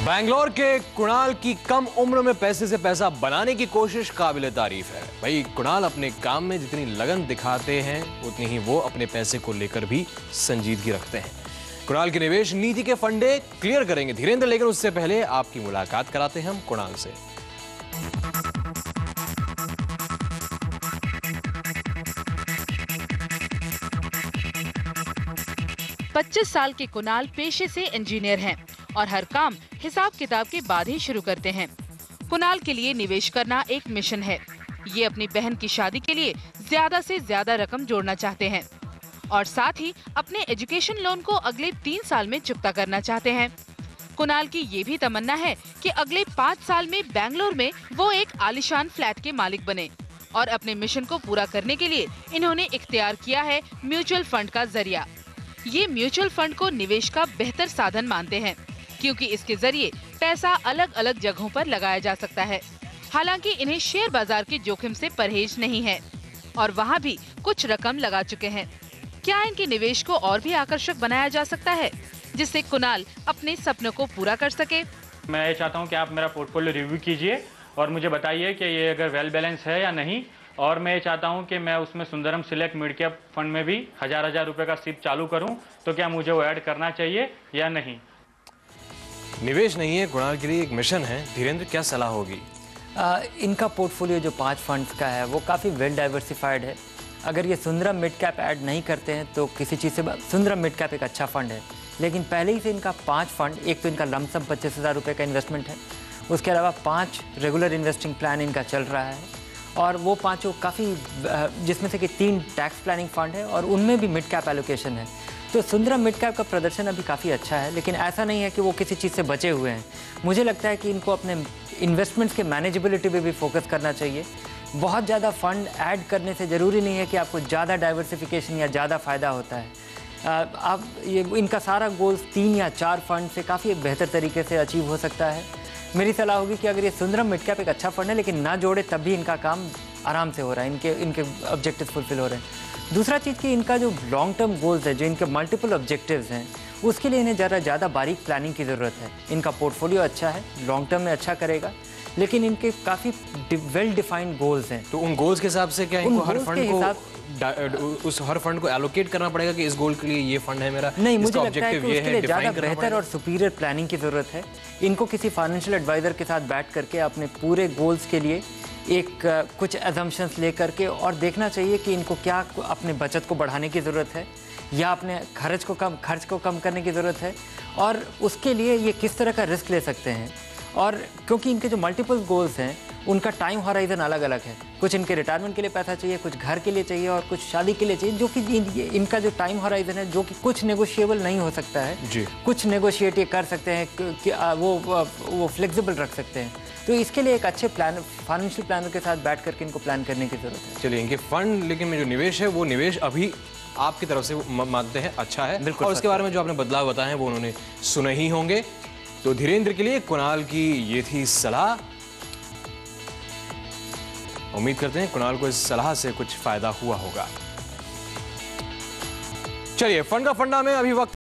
बैंगलोर के कुणाल की कम उम्र में पैसे से पैसा बनाने की कोशिश काबिल तारीफ है। भाई कुणाल अपने काम में जितनी लगन दिखाते हैं उतनी ही वो अपने पैसे को लेकर भी संजीदगी रखते हैं। कुणाल की निवेश नीति के फंडे क्लियर करेंगे धीरेन्द्र, लेकिन उससे पहले आपकी मुलाकात कराते हैं हम कुणाल से। पच्चीस साल के कुणाल पेशे से इंजीनियर हैं और हर काम हिसाब किताब के बाद ही शुरू करते हैं। कुणाल के लिए निवेश करना एक मिशन है। ये अपनी बहन की शादी के लिए ज्यादा से ज्यादा रकम जोड़ना चाहते हैं और साथ ही अपने एजुकेशन लोन को अगले 3 साल में चुकता करना चाहते हैं। कुणाल की ये भी तमन्ना है कि अगले 5 साल में बेंगलोर में वो एक आलीशान फ्लैट के मालिक बने और अपने मिशन को पूरा करने के लिए इन्होंने इख्तियार किया है म्यूचुअल फंड का जरिया। ये म्यूचुअल फंड को निवेश का बेहतर साधन मानते हैं क्योंकि इसके जरिए पैसा अलग अलग जगहों पर लगाया जा सकता है। हालांकि इन्हें शेयर बाजार के जोखिम से परहेज नहीं है और वहाँ भी कुछ रकम लगा चुके हैं। क्या इनके निवेश को और भी आकर्षक बनाया जा सकता है जिससे कुणाल अपने सपनों को पूरा कर सके? मैं ये चाहता हूँ कि आप मेरा पोर्टफोलियो रिव्यू कीजिए और मुझे बताइए कि ये अगर वेल बैलेंस है या नहीं। और मैं ये चाहता हूं कि मैं उसमें Sundaram select mid cap fund में भी 1000 रुपए का सिप चालू करूं, तो क्या मुझे वो ऐड करना चाहिए या नहीं? निवेश नहीं है कुणाल के लिए, एक मिशन है। धीरेन्द्र, क्या सलाह होगी? इनका पोर्टफोलियो जो 5 फंड्स का है वो काफ़ी वेल डाइवर्सिफाइड है। अगर ये सुंदरम मिड कैप ऐड नहीं करते हैं तो किसी चीज़ से सुंदरम मिड कैप एक अच्छा फंड है, लेकिन पहले ही से इनका 5 फंड, एक तो इनका लमसम 25,000 रुपये का इन्वेस्टमेंट है, उसके अलावा 5 रेगुलर इन्वेस्टिंग प्लान इनका चल रहा है और वो 5 काफ़ी, जिसमें से कि 3 टैक्स प्लानिंग फंड है और उनमें भी मिड कैप एलोकेशन है। तो सुंदरम मिड कैप का प्रदर्शन अभी काफ़ी अच्छा है, लेकिन ऐसा नहीं है कि वो किसी चीज़ से बचे हुए हैं। मुझे लगता है कि इनको अपने इन्वेस्टमेंट्स के मैनेजेबिलिटी पे भी फोकस करना चाहिए। बहुत ज़्यादा फंड ऐड करने से ज़रूरी नहीं है कि आपको ज़्यादा डाइवर्सिफिकेशन या ज़्यादा फ़ायदा होता है। आप ये इनका सारा गोल्स 3 या 4 फंड से काफ़ी बेहतर तरीके से अचीव हो सकता है। मेरी सलाह होगी कि अगर ये सुंदरम मिड कैप एक अच्छा फंड है लेकिन ना जोड़े तब भी इनका काम आराम से हो रहा है, इनके ऑब्जेक्टिव फुलफिल हो रहे हैं। दूसरा चीज़ कि इनका जो लॉन्ग टर्म गोल्स है, जो इनके मल्टीपल ऑब्जेक्टिव्स हैं, उसके लिए इन्हें ज़्यादा बारीक प्लानिंग की ज़रूरत है। इनका पोर्टफोलियो अच्छा है, लॉन्ग टर्म में अच्छा करेगा, लेकिन इनके काफ़ी वेल डिफाइंड गोल्स हैं। तो उन गोल्स के हिसाब से क्या इनको हर फंड को उस हर फंड को एलोकेट करना पड़ेगा कि इस गोल के लिए ये फंड है मेरा? नहीं, मुझे लगता है कि उसके लिए ज़्यादा बेहतर और सुपीरियर प्लानिंग की ज़रूरत है। इनको किसी फाइनेंशियल एडवाइज़र के साथ बैठ करके अपने पूरे गोल्स के लिए कुछ एजम्पशंस ले करके और देखना चाहिए कि इनको क्या अपने बचत को बढ़ाने की ज़रूरत है या अपने खर्च को कम करने की ज़रूरत है और उसके लिए ये किस तरह का रिस्क ले सकते हैं। और क्योंकि इनके जो मल्टीपल गोल्स हैं उनका टाइम हॉराइजन अलग अलग है। कुछ इनके रिटायरमेंट के लिए पैसा चाहिए, कुछ घर के लिए चाहिए और कुछ शादी के लिए चाहिए, जो कि इनका जो टाइम हॉराइजन है जो कि कुछ नेगोशिएबल नहीं हो सकता है जी। कुछ नेगोशिएट ये कर सकते हैं कि वो फ्लेक्सिबल रख सकते हैं। तो इसके लिए एक अच्छे फाइनेंशियल प्लानर के साथ बैठ करके इनको प्लान करने की ज़रूरत है। चलिए, इनके फंड लेकिन जो निवेश है वो निवेश अभी आपकी तरफ से मानते हैं अच्छा है, बिल्कुल। और उसके बारे में जो आपने बदलाव बताए हैं वो उन्होंने सुने ही होंगे। तो धीरेन्द्र के लिए कुणाल की ये थी सलाह। उम्मीद करते हैं कुणाल को इस सलाह से कुछ फायदा हुआ होगा। चलिए, फंड का फंडा में अभी वक्त